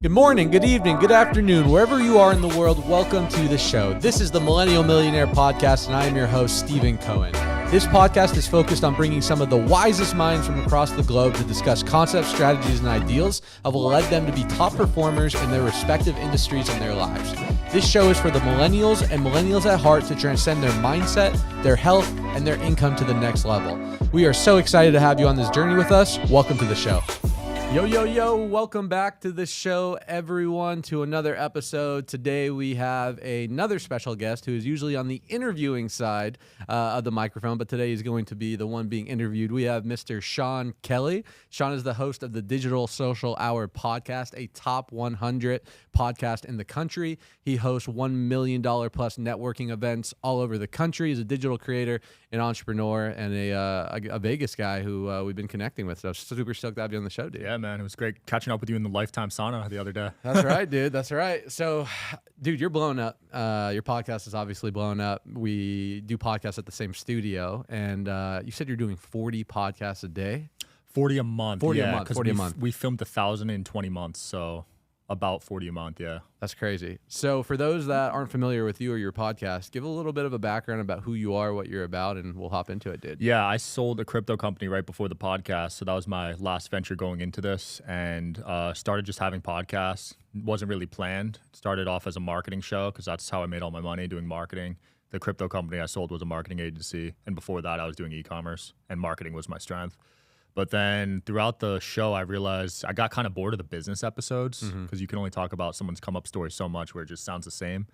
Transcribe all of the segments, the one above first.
Good morning, good evening, good afternoon, wherever you are in the world, welcome to the show. This is the Millennial Millionaire Podcast, and I am your host, Steven Cohen. This podcast is focused on bringing some of the wisest minds from across the globe to discuss concepts, strategies, and ideals that will lead them to be top performers in their respective industries and their lives. This show is for the millennials and millennials at heart to transcend their mindset, their health, and their income to the next level. We are so excited to have you on this journey with us. Welcome to the show. Yo, welcome back to the show, everyone, to another episode. Today we have another special guest who is usually on the interviewing side of the microphone, but today he's going to be the one being interviewed. We have Mr. Sean Kelly. Sean is the host of the Digital Social Hour podcast, a top 100 podcast in the country. He hosts $1 million plus networking events all over the country. He's a digital creator, an entrepreneur, and a Vegas guy who we've been connecting with. So super stoked to have you on the show, dude. Yeah, man. It was great catching up with you in the Lifetime sauna the other day. That's right, dude. That's right. So, dude, you're blowing up. Your podcast is obviously blowing up. We do podcasts at the same studio, and you said you're doing 40 podcasts a day? 40 a month. 40 yeah, a month. 40 a month. We filmed 1,000 in 20 months, so about 40 a month, yeah. That's crazy. So for those that aren't familiar with you or your podcast, give a little bit of a background about who you are, what you're about, and we'll hop into it, dude. Yeah, I sold a crypto company right before the podcast, so that was my last venture going into this, and started just having podcasts. It wasn't really planned. It started off as a marketing show because that's how I made all my money, doing marketing. The crypto company I sold was a marketing agency, and before that I was doing e-commerce, and marketing was my strength. But then throughout the show, I realized I got kind of bored of the business episodes because you can only talk about someone's come up story so much where it just sounds the same.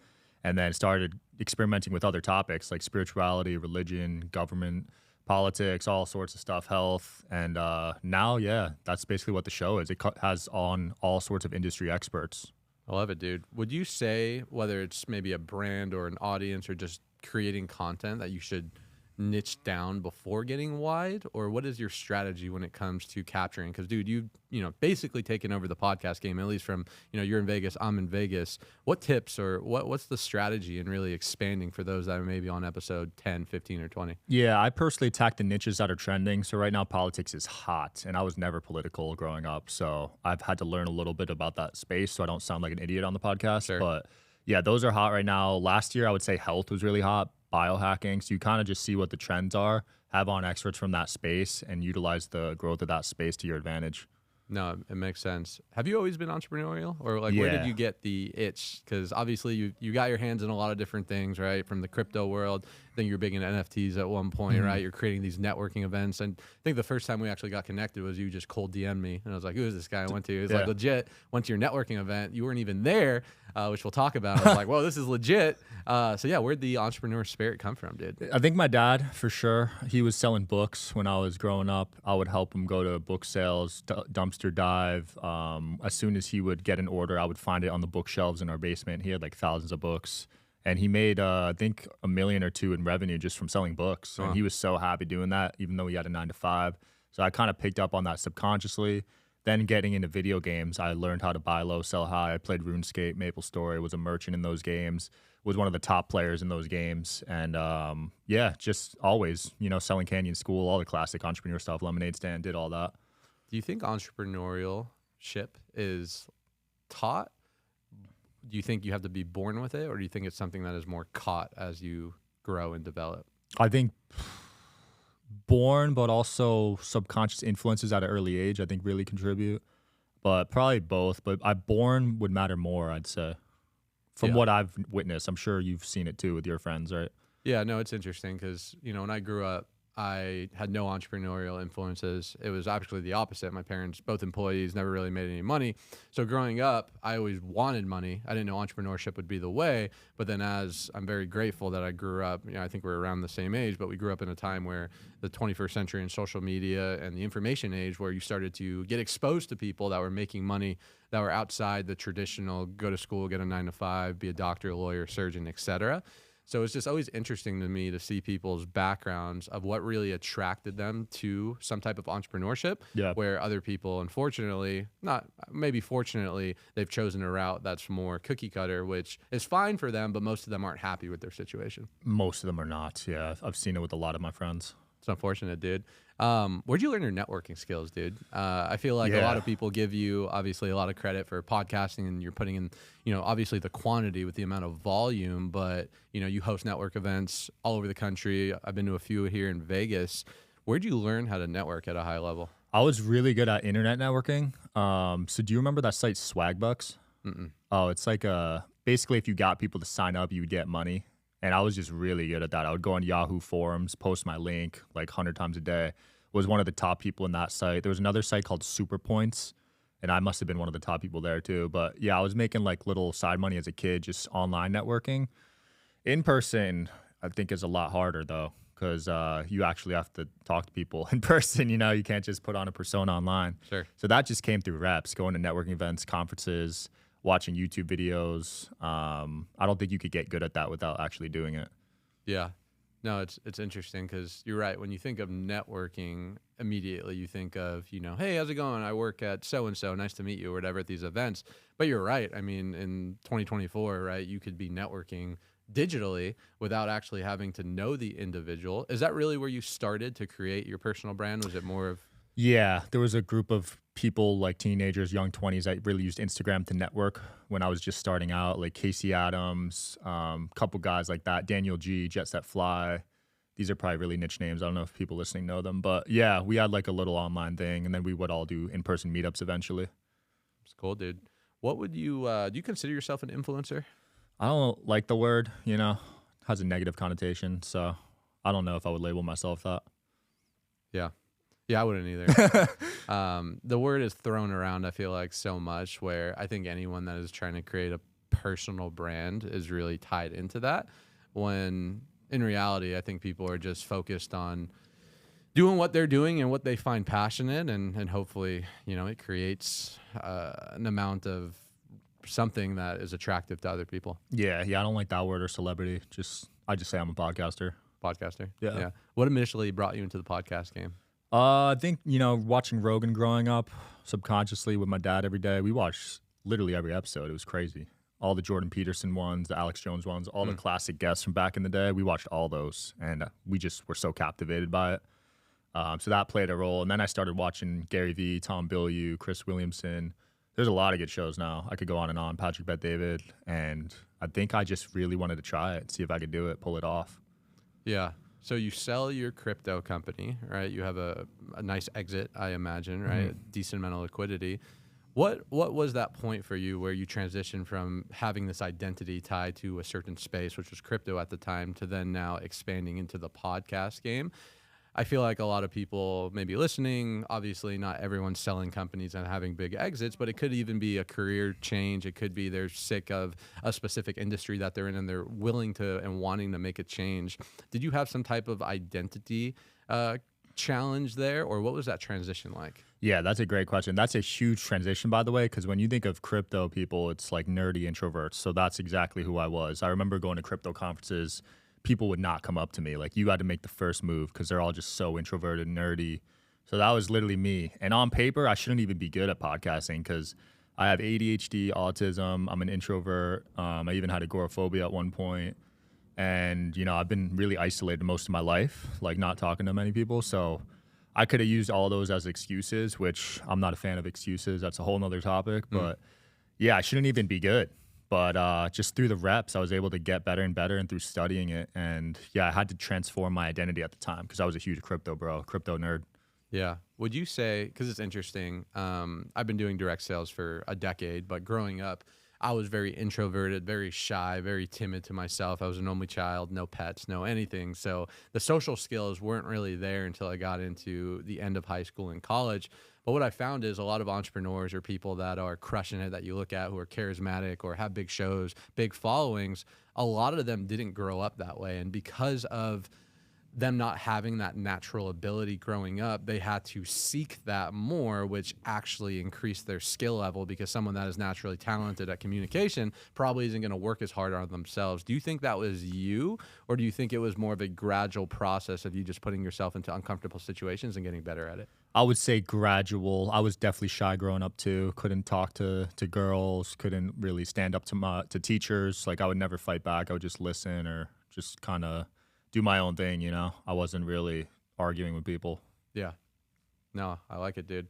And then started experimenting with other topics like spirituality, religion, government, politics, all sorts of stuff, health. And now, yeah, that's basically what the show is. It has on all sorts of industry experts. I love it, dude. Would you say, whether it's maybe a brand or an audience or just creating content, that you should niche down before getting wide, or what is your strategy when it comes to capturing? Because, dude, you basically taken over the podcast game, at least from, you're in Vegas, I'm in Vegas. What tips or what's the strategy in really expanding for those that are maybe on episode 10, 15, or 20? Yeah, I personally attack the niches that are trending. So right now politics is hot, and I was never political growing up, so I've had to learn a little bit about that space so I don't sound like an idiot on the podcast. Sure. But yeah, those are hot right now. Last year I would say health was really hot, biohacking. So you kind of just see what the trends are, have on experts from that space, and utilize the growth of that space to your advantage. No, it makes sense. Have you always been entrepreneurial, or where did you get the itch? Because obviously you got your hands in a lot of different things, right? From the crypto world, I think you were big into NFTs at one point, right? You're creating these networking events, and I think the first time we actually got connected was you just cold DM'd me, and I was like, "Who is this guy?" I went to. He was like, legit. Went to your networking event. You weren't even there, which we'll talk about. I was like, "Whoa, this is legit." So yeah, where'd the entrepreneur spirit come from, dude? I think my dad, for sure. He was selling books when I was growing up. I would help him go to book sales, dumpster dive. As soon as he would get an order, I would find it on the bookshelves in our basement. He had like thousands of books. And he made, I think, $1 million or $2 million in revenue just from selling books. And he was so happy doing that, even though he had a 9-to-5. So I kind of picked up on that subconsciously. Then getting into video games, I learned how to buy low, sell high. I played RuneScape, MapleStory, was a merchant in those games, was one of the top players in those games. And yeah, just always, selling candy in school, all the classic entrepreneur stuff, lemonade stand, did all that. Do you think entrepreneurship is taught? Do you think you have to be born with it, or do you think it's something that is more caught as you grow and develop? I think born, but also subconscious influences at an early age, I think really contribute. But probably both. But born would matter more, I'd say. From what I've witnessed. I'm sure you've seen it too with your friends, right? Yeah, no, it's interesting because, when I grew up, I had no entrepreneurial influences. It was actually the opposite. My parents, both employees, never really made any money. So growing up, I always wanted money. I didn't know entrepreneurship would be the way. But then as I'm very grateful that I grew up, I think we're around the same age, but we grew up in a time where the 21st century and social media and the information age, where you started to get exposed to people that were making money, that were outside the traditional go to school, get a 9-to-5, be a doctor, lawyer, surgeon, etc. So it's just always interesting to me to see people's backgrounds of what really attracted them to some type of entrepreneurship, where other people, unfortunately, fortunately, they've chosen a route that's more cookie cutter, which is fine for them, but most of them aren't happy with their situation. Most of them are not, yeah. I've seen it with a lot of my friends. It's unfortunate, dude. Where'd you learn your networking skills, dude? I feel like a lot of people give you obviously a lot of credit for podcasting, and you're putting in, obviously the quantity with the amount of volume, but you host network events all over the country. I've been to a few here in Vegas. Where'd you learn how to network at a high level? I was really good at internet networking. So do you remember that site Swagbucks? Mm-mm. Oh, it's like basically if you got people to sign up, you would get money. And I was just really good at that. I would go on Yahoo forums, post my link like 100 times a day. Was one of the top people in that site. There was another site called Superpoints, and I must have been one of the top people there too. But yeah, I was making like little side money as a kid, just online networking. In person, I think is a lot harder though, because you actually have to talk to people in person. You can't just put on a persona online. Sure. So that just came through reps, going to networking events, conferences, watching YouTube videos. I don't think you could get good at that without actually doing it. Yeah. No, it's interesting because you're right. When you think of networking, immediately you think of, hey, how's it going? I work at so-and-so. Nice to meet you or whatever at these events. But you're right. I mean, in 2024, right, you could be networking digitally without actually having to know the individual. Is that really where you started to create your personal brand? Was it more of... Yeah, there was a group of people like teenagers, young 20s that really used Instagram to network when I was just starting out, like Casey Adams, couple guys like that, Daniel G, Jet Set Fly. These are probably really niche names. I don't know if people listening know them, but yeah, we had like a little online thing, and then we would all do in-person meetups eventually. It's cool, dude. What would you, do you consider yourself an influencer? I don't like the word, has a negative connotation, so I don't know if I would label myself that. Yeah. Yeah, I wouldn't either. The word is thrown around, I feel like, so much, where I think anyone that is trying to create a personal brand is really tied into that, when in reality, I think people are just focused on doing what they're doing and what they find passionate, and hopefully, it creates an amount of something that is attractive to other people. Yeah, I don't like that word or celebrity. I just say I'm a podcaster. Podcaster? Yeah. What initially brought you into the podcast game? I think, watching Rogan growing up subconsciously with my dad every day, we watched literally every episode. It was crazy. All the Jordan Peterson ones, the Alex Jones ones, all the classic guests from back in the day. We watched all those, and we just were so captivated by it. So that played a role. And then I started watching Gary Vee, Tom Bilyeu, Chris Williamson. There's a lot of good shows now. I could go on and on. Patrick Bet-David. And I think I just really wanted to try it, see if I could do it, pull it off. Yeah. So you sell your crypto company, right? You have a nice exit, I imagine, right? Mm-hmm. Decent amount of liquidity. What was that point for you where you transitioned from having this identity tied to a certain space, which was crypto at the time, to then now expanding into the podcast game? I feel like a lot of people may be listening. Obviously, not everyone's selling companies and having big exits, but it could even be a career change. It could be they're sick of a specific industry that they're in and they're willing to and wanting to make a change. Did you have some type of identity challenge there, or what was that transition like? Yeah, that's a great question. That's a huge transition, by the way, because when you think of crypto people, it's like nerdy introverts. So that's exactly who I was. I remember going to crypto conferences. People would not come up to me. Like, you had to make the first move because they're all just so introverted and nerdy. So that was literally me. And on paper, I shouldn't even be good at podcasting because I have ADHD, autism. I'm an introvert. I even had agoraphobia at one point. And, I've been really isolated most of my life, like not talking to many people. So I could have used all those as excuses, which I'm not a fan of excuses. That's a whole nother topic. But yeah, I shouldn't even be good. But just through the reps, I was able to get better and better, and through studying it. And yeah, I had to transform my identity at the time because I was a huge crypto nerd. Yeah. Would you say, because it's interesting, I've been doing direct sales for a decade, but growing up, I was very introverted, very shy, very timid to myself. I was an only child, no pets, no anything. So the social skills weren't really there until I got into the end of high school and college. But what I found is a lot of entrepreneurs or people that are crushing it that you look at who are charismatic or have big shows, big followings, a lot of them didn't grow up that way. And because of them not having that natural ability growing up, they had to seek that more, which actually increased their skill level, because someone that is naturally talented at communication probably isn't going to work as hard on themselves. Do you think that was you, or do you think it was more of a gradual process of you just putting yourself into uncomfortable situations and getting better at it? I would say gradual. I was definitely shy growing up too. Couldn't talk to girls, couldn't really stand up to teachers. Like, I would never fight back. I would just listen or just kind of do my own thing, I wasn't really arguing with people. Yeah. No, I like it, dude.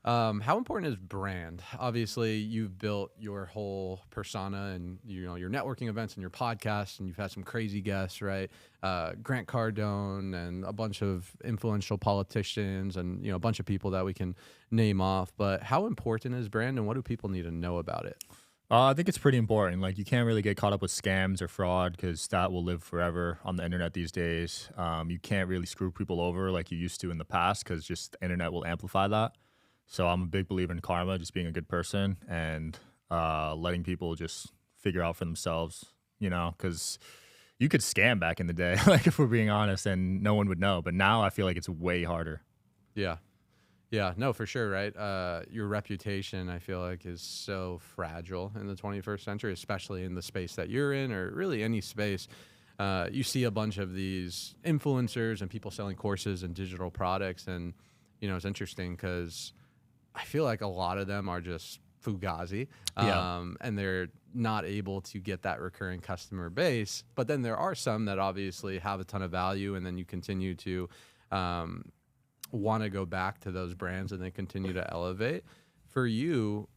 How important is brand? Obviously, you've built your whole persona and your networking events and your podcast, and you've had some crazy guests, right? Grant Cardone and a bunch of influential politicians and a bunch of people that we can name off. But how important is brand, and what do people need to know about it? I think it's pretty important. Like, you can't really get caught up with scams or fraud because that will live forever on the internet these days. You can't really screw people over like you used to in the past because just the internet will amplify that. So I'm a big believer in karma, just being a good person and letting people just figure out for themselves, because you could scam back in the day, like if we're being honest, and no one would know. But now I feel like it's way harder. Yeah. Yeah, no, for sure, right? Your reputation, I feel like, is so fragile in the 21st century, especially in the space that you're in, or really any space. You see a bunch of these influencers and people selling courses and digital products, and it's interesting because I feel like a lot of them are just fugazi, and they're not able to get that recurring customer base. But then there are some that obviously have a ton of value, and then you continue to want to go back to those brands and they continue to elevate. For you,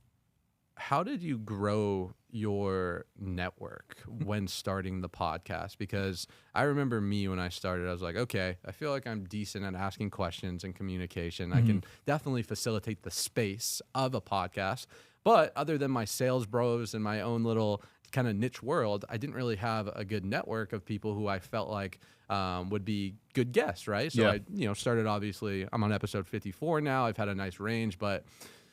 how did you grow your network when starting the podcast? Because I remember me when I started, I was like, okay, I feel like I'm decent at asking questions and communication. I can definitely facilitate the space of a podcast. But other than my sales bros and my own little kind of niche world, I didn't really have a good network of people who I felt like would be good guests, right? So I, started, obviously, I'm on episode 54 now. I've had a nice range, but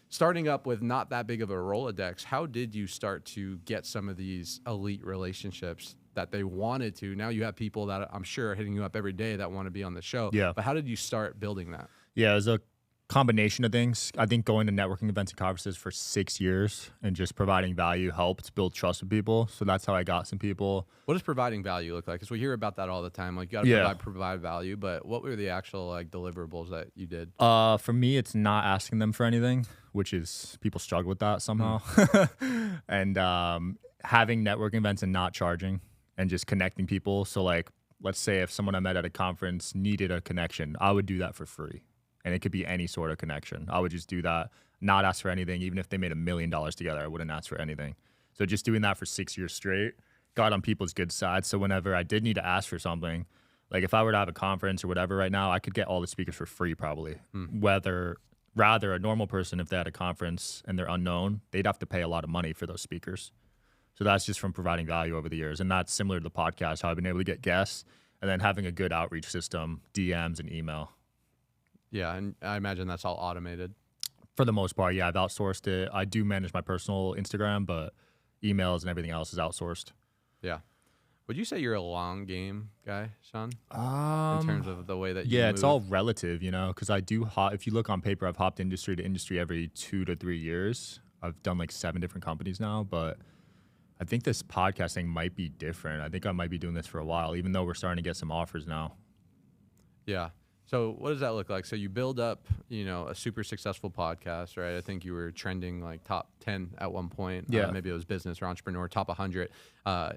starting up with not that big of a Rolodex, how did you start to get some of these elite relationships that they wanted to? Now you have people that I'm sure are hitting you up every day that want to be on the show. Yeah. But how did you start building that? Yeah, it was a combination of things. I think going to networking events and conferences for 6 years and just providing value helped build trust with people. So that's how I got some people. What does providing value look like? Because we hear about that all the time. Like, you got to provide value, but what were the actual deliverables that you did? For me, it's not asking them for anything, which is people struggle with that somehow. And having networking events and not charging and just connecting people. So like, let's say if someone I met at a conference needed a connection, I would do that for free. And it could be any sort of connection. I would just do that, not ask for anything. Even if they made $1 million together, I wouldn't ask for anything. So just doing that for 6 years straight got on people's good side. So whenever I did need to ask for something, like if I were to have a conference or whatever right now, I could get all the speakers for free probably. Rather a normal person, if they had a conference and they're unknown, they'd have to pay a lot of money for those speakers. So that's just from providing value over the years. And that's similar to the podcast, how I've been able to get guests and then having a good outreach system, DMs and email. Yeah, and I imagine that's all automated. For the most part, yeah, I've outsourced it. I do manage my personal Instagram, but emails and everything else is outsourced. Yeah. Would you say you're a long game guy, Sean? In terms of the way that you move? It's all relative, because I do if you look on paper, I've hopped industry to industry every 2 to 3 years. I've done like 7 different companies now, but I think this podcasting might be different. I think I might be doing this for a while, even though we're starting to get some offers now. Yeah. So what does that look like? So you build up, a super successful podcast, right? I think you were trending like top 10 at one point. Yeah. Maybe it was business or entrepreneur, top 100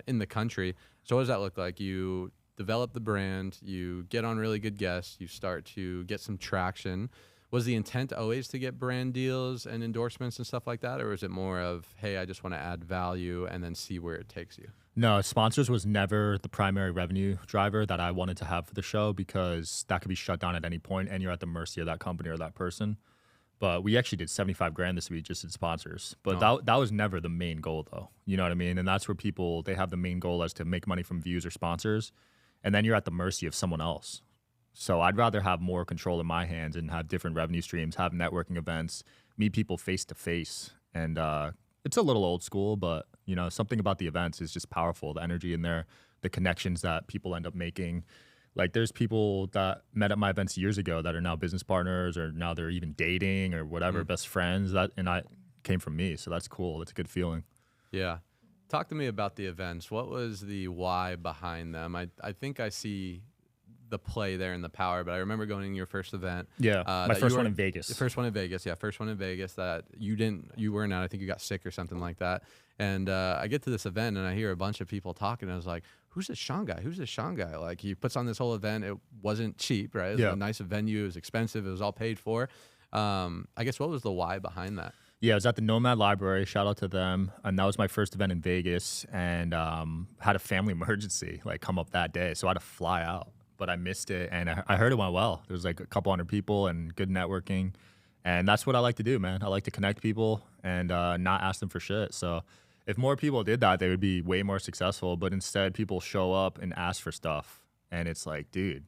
in the country. So what does that look like? You develop the brand, you get on really good guests, you start to get some traction. Was the intent always to get brand deals and endorsements and stuff like that? Or was it more of, hey, I just want to add value and then see where it takes you? No, sponsors was never the primary revenue driver that I wanted to have for the show because that could be shut down at any point and you're at the mercy of that company or that person. But we actually did $75,000 this week just in sponsors. But that was never the main goal though. You know what I mean? And that's where people, they have the main goal as to make money from views or sponsors. And then you're at the mercy of someone else. So I'd rather have more control in my hands and have different revenue streams, have networking events, meet people face to face. And it's a little old school, but something about the events is just powerful. The energy in there, the connections that people end up making. Like there's people that met at my events years ago that are now business partners or now they're even dating or whatever, best friends. And I came from me. So that's cool. It's a good feeling. Yeah. Talk to me about the events. What was the why behind them? I think I see the play there and the power, but I remember going to your first event. Yeah, my first one in Vegas. The first one in Vegas, yeah, first one in Vegas that you weren't at. I think you got sick or something like that. And I get to this event and I hear a bunch of people talking. And I was like, who's this Sean guy? Who's this Sean guy? Like, he puts on this whole event. It wasn't cheap, right? It was a nice venue. It was expensive. It was all paid for. I guess what was the why behind that? Yeah, I was at the Nomad Library. Shout out to them. And that was my first event in Vegas, and had a family emergency like come up that day. So I had to fly out, but I missed it. And I heard it went well. There was like a couple hundred people and good networking. And that's what I like to do, man. I like to connect people and not ask them for shit. So if more people did that, they would be way more successful. But instead, people show up and ask for stuff. And it's like, dude,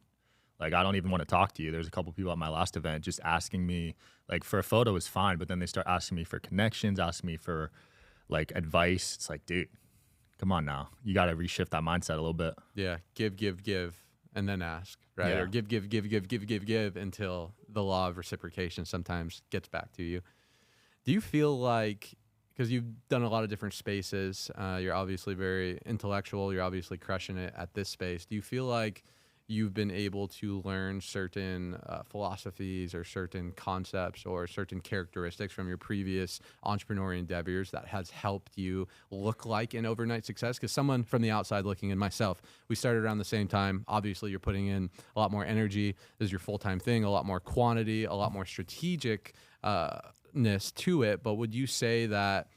like, I don't even want to talk to you. There's a couple people at my last event just asking me, like, for a photo is fine, but then they start asking me for connections, asking me for, like, advice. It's like, dude, come on now. You got to reshift that mindset a little bit. Yeah, give, and then ask, right? Yeah. Or give until the law of reciprocation sometimes gets back to you. Do you feel like, because you've done a lot of different spaces, you're obviously very intellectual, you're obviously crushing it at this space. Do you feel like you've been able to learn certain philosophies or certain concepts or certain characteristics from your previous entrepreneurial endeavors that has helped you look like an overnight success? Because someone from the outside looking in, myself, we started around the same time. Obviously, you're putting in a lot more energy. This is your full-time thing, a lot more quantity, a lot more strategicness to it. But would you say that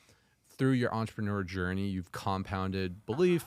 through your entrepreneur journey, you've compounded belief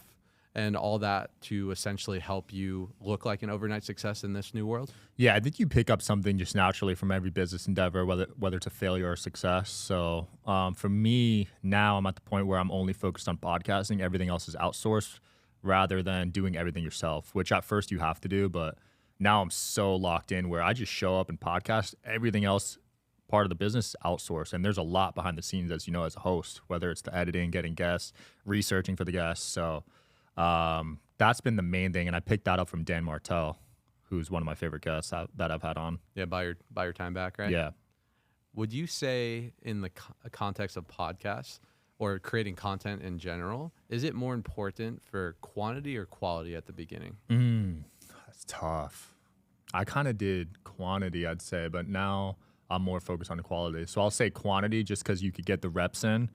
and all that to essentially help you look like an overnight success in this new world? Yeah, I think you pick up something just naturally from every business endeavor, whether it's a failure or success. So for me, now I'm at the point where I'm only focused on podcasting. Everything else is outsourced rather than doing everything yourself, which at first you have to do. But now I'm so locked in where I just show up and podcast. Everything else, part of the business, is outsourced. And there's a lot behind the scenes, as you know, as a host, whether it's the editing, getting guests, researching for the guests. So that's been the main thing, and I picked that up from Dan Martell, who's one of my favorite guests that I've had on. Yeah, buy your time back, right? Yeah. Would you say in the context of podcasts or creating content in general, is it more important for quantity or quality at the beginning? That's tough. I kind of did quantity, I'd say, but now I'm more focused on the quality. So I'll say quantity just because you could get the reps in,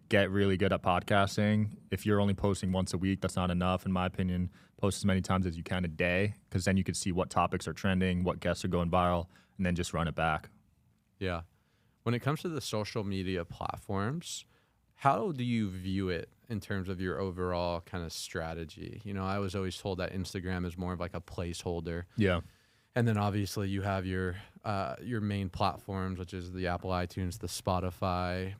get really good at podcasting. If you're only posting once a week, that's not enough, in my opinion. Post as many times as you can a day, because then you can see what topics are trending, what guests are going viral, and then just run it back. Yeah. When it comes to the social media platforms, how do you view it in terms of your overall kind of strategy? You know, I was always told that Instagram is more of like a placeholder. Yeah. And then obviously you have your main platforms, which is the Apple iTunes, the Spotify.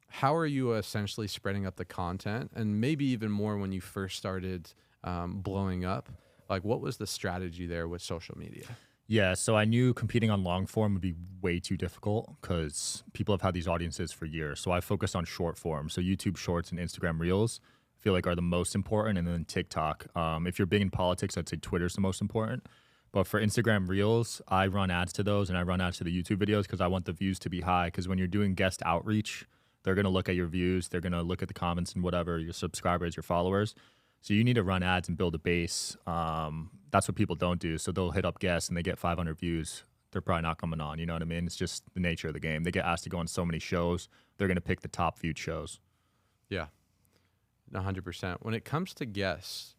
How are you essentially spreading up the content? And maybe even more when you first started blowing up, like what was the strategy there with social media? Yeah, so I knew competing on long form would be way too difficult because people have had these audiences for years. So I focused on short form. So YouTube Shorts and Instagram Reels I feel like are the most important, and then TikTok. If you're big in politics, I'd say Twitter's the most important. But for Instagram Reels, I run ads to those, and I run ads to the YouTube videos because I want the views to be high. Because when you're doing guest outreach, they're going to look at your views. They're going to look at the comments and whatever, your subscribers, your followers. So you need to run ads and build a base. That's what people don't do. So they'll hit up guests and they get 500 views. They're probably not coming on. You know what I mean? It's just the nature of the game. They get asked to go on so many shows. They're going to pick the top viewed shows. Yeah, 100%. When it comes to guests,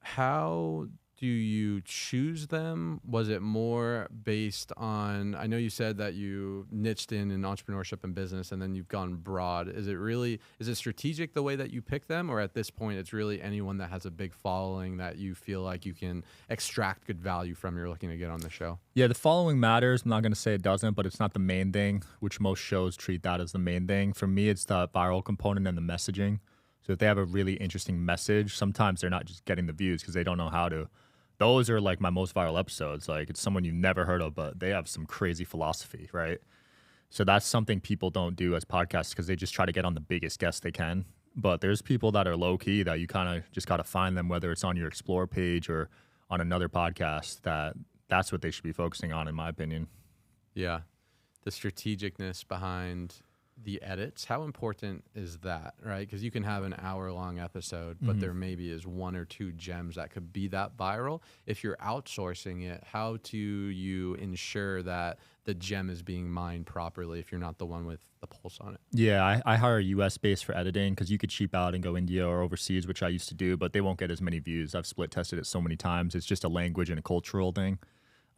how do you choose them? Was it more based on, I know you said that you niched in entrepreneurship and business and then you've gone broad. Is it strategic the way that you pick them, or at this point it's really anyone that has a big following that you feel like you can extract good value from, you're looking to get on the show? Yeah, the following matters. I'm not going to say it doesn't, but it's not the main thing, which most shows treat that as the main thing. For me, it's the viral component and the messaging. So if they have a really interesting message, sometimes they're not just getting the views because they don't know how to. Those are like my most viral episodes. Like it's someone you've never heard of, but they have some crazy philosophy, right? So that's something people don't do as podcasts because they just try to get on the biggest guests they can. But there's people that are low key that you kind of just got to find them, whether it's on your Explore page or on another podcast. That's what they should be focusing on, in my opinion. Yeah. The strategicness behind the edits, how important is that, right? Because you can have an hour-long episode, but there maybe is one or two gems that could be that viral. If you're outsourcing it, how do you ensure that the gem is being mined properly if you're not the one with the pulse on it? Yeah, I hire a US base for editing because you could cheap out and go India or overseas, which I used to do, but they won't get as many views. I've split tested it so many times. It's just a language and a cultural thing.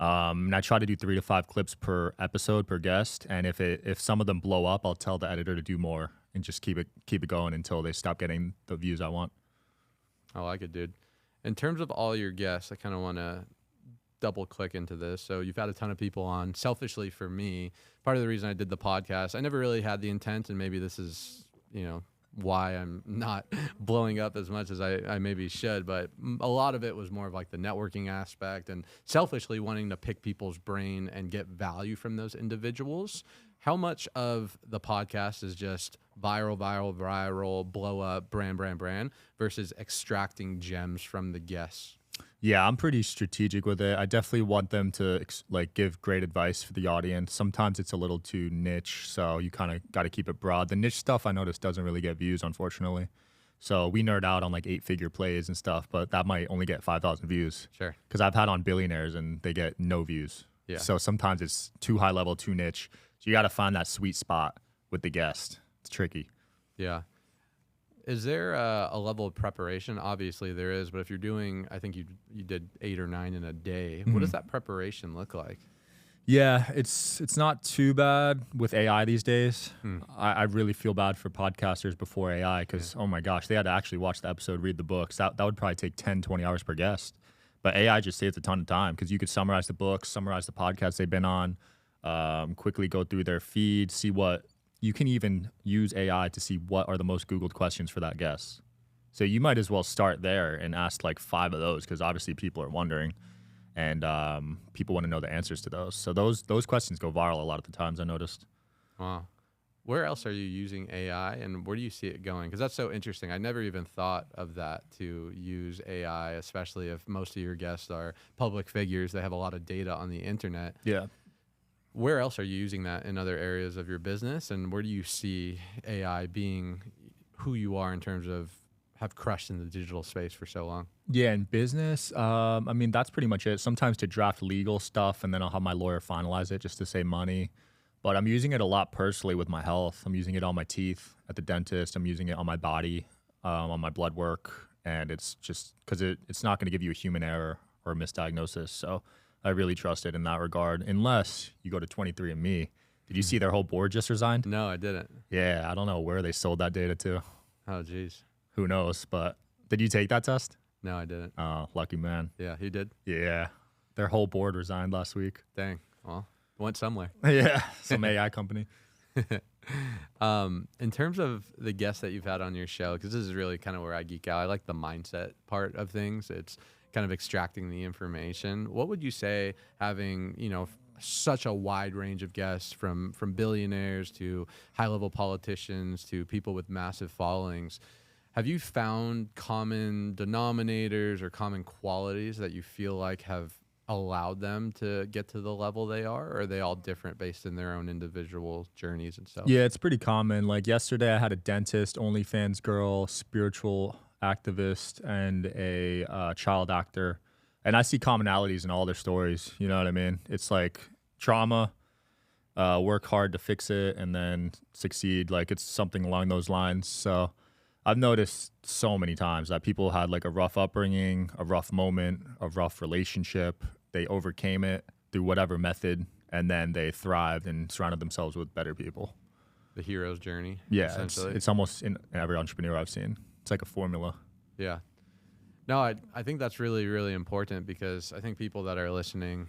And I try to do 3 to 5 clips per episode per guest. And if some of them blow up, I'll tell the editor to do more and just keep it going until they stop getting the views I want. I like it, dude. In terms of all your guests, I kind of want to double click into this. So you've had a ton of people on. Selfishly for me, part of the reason I did the podcast, I never really had the intent, and maybe this is, why I'm not blowing up as much as I maybe should, but a lot of it was more of like the networking aspect and selfishly wanting to pick people's brain and get value from those individuals. How much of the podcast is just viral, blow up, brand versus extracting gems from the guests? Yeah, I'm pretty strategic with it. I definitely want them to give great advice for the audience. Sometimes it's a little too niche, so you kind of got to keep it broad. The niche stuff I noticed doesn't really get views, unfortunately. So we nerd out on like 8-figure plays and stuff, but that might only get 5,000 views. Sure. Because I've had on billionaires and they get no views. Yeah. So sometimes it's too high level, too niche. So you got to find that sweet spot with the guest. It's tricky. Yeah. Is there a level of preparation? Obviously there is, but if you're doing, I think you did 8 or 9 in a day, what does that preparation look like? Yeah, it's not too bad with AI these days. I really feel bad for podcasters before AI because, oh my gosh, they had to actually watch the episode, read the books. That would probably take 10, 20 hours per guest. But AI just saves a ton of time because you could summarize the books, summarize the podcasts they've been on, quickly go through their feed, see what. You can even use AI to see what are the most Googled questions for that guest. So you might as well start there and ask like 5 of those because obviously people are wondering and people want to know the answers to those. So those questions go viral a lot of the times, I noticed. Wow. Where else are you using AI and where do you see it going? Because that's so interesting. I never even thought of that, to use AI, especially if most of your guests are public figures. They have a lot of data on the internet. Yeah. Where else are you using that in other areas of your business? And where do you see AI being who you are in terms of have crushed in the digital space for so long? Yeah, in business, I mean, that's pretty much it. Sometimes to draft legal stuff, and then I'll have my lawyer finalize it just to save money. But I'm using it a lot personally with my health. I'm using it on my teeth at the dentist. I'm using it on my body, on my blood work. And it's just because it's not going to give you a human error or a misdiagnosis. So I really trust it in that regard, unless you go to 23andMe. Did you see their whole board just resigned? No, I didn't. Yeah, I don't know where they sold that data to. Oh, geez. Who knows? But did you take that test? No, I didn't. Oh, lucky man. Yeah, he did? Yeah. Their whole board resigned last week. Dang. Well, went somewhere. Yeah, some AI company. In terms of the guests that you've had on your show, because this is really kind of where I geek out. I like the mindset part of things. It's kind of extracting the information. What would you say, having, such a wide range of guests from billionaires to high-level politicians to people with massive followings, have you found common denominators or common qualities that you feel like have allowed them to get to the level they are? Or are they all different based in their own individual journeys and stuff? Yeah, it's pretty common. Like yesterday I had a dentist, OnlyFans girl, spiritual activist, and a child actor. And I see commonalities in all their stories. You know what I mean? It's like trauma, work hard to fix it, and then succeed. Like it's something along those lines. So I've noticed so many times that people had like a rough upbringing, a rough moment, a rough relationship. They overcame it through whatever method, and then they thrived and surrounded themselves with better people. The hero's journey. Yeah, it's almost in every entrepreneur I've seen. It's like a formula. Yeah. No, I think that's really, really important, because I think people that are listening,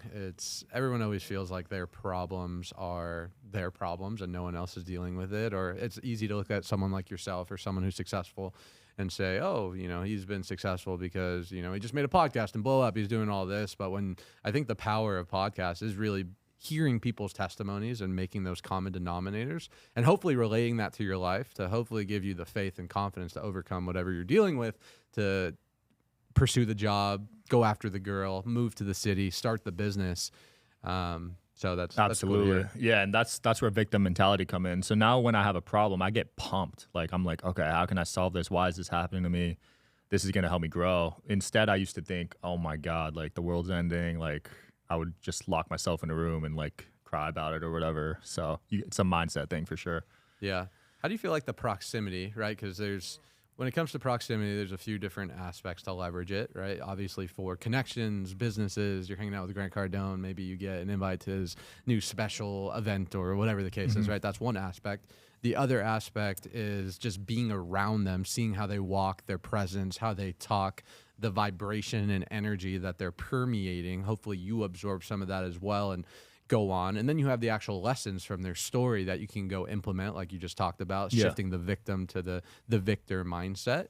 everyone always feels like their problems are their problems and no one else is dealing with it. Or it's easy to look at someone like yourself or someone who's successful and say, oh, he's been successful because, he just made a podcast and blow up. He's doing all this. But when I think the power of podcasts is really hearing people's testimonies and making those common denominators and hopefully relating that to your life to hopefully give you the faith and confidence to overcome whatever you're dealing with, to pursue the job, go after the girl, move to the city, start the business. So that's Absolutely. That's cool. Yeah, and that's where victim mentality come in. So now when I have a problem, I get pumped. Like I'm like, okay, how can I solve this? Why is this happening to me? This is going to help me grow. Instead, I used to think, oh my God, like the world's ending. Like I would just lock myself in a room and like cry about it or whatever. So it's a mindset thing for sure. Yeah. How do you feel like the proximity, right? Because when it comes to proximity, there's a few different aspects to leverage it, right? Obviously for connections, businesses, you're hanging out with Grant Cardone, maybe you get an invite to his new special event or whatever the case is, right? That's one aspect. The other aspect is just being around them, seeing how they walk, their presence, how they talk, the vibration and energy that they're permeating. Hopefully you absorb some of that as well and go on. And then you have the actual lessons from their story that you can go implement, like you just talked about, shifting the victim to the victor mindset.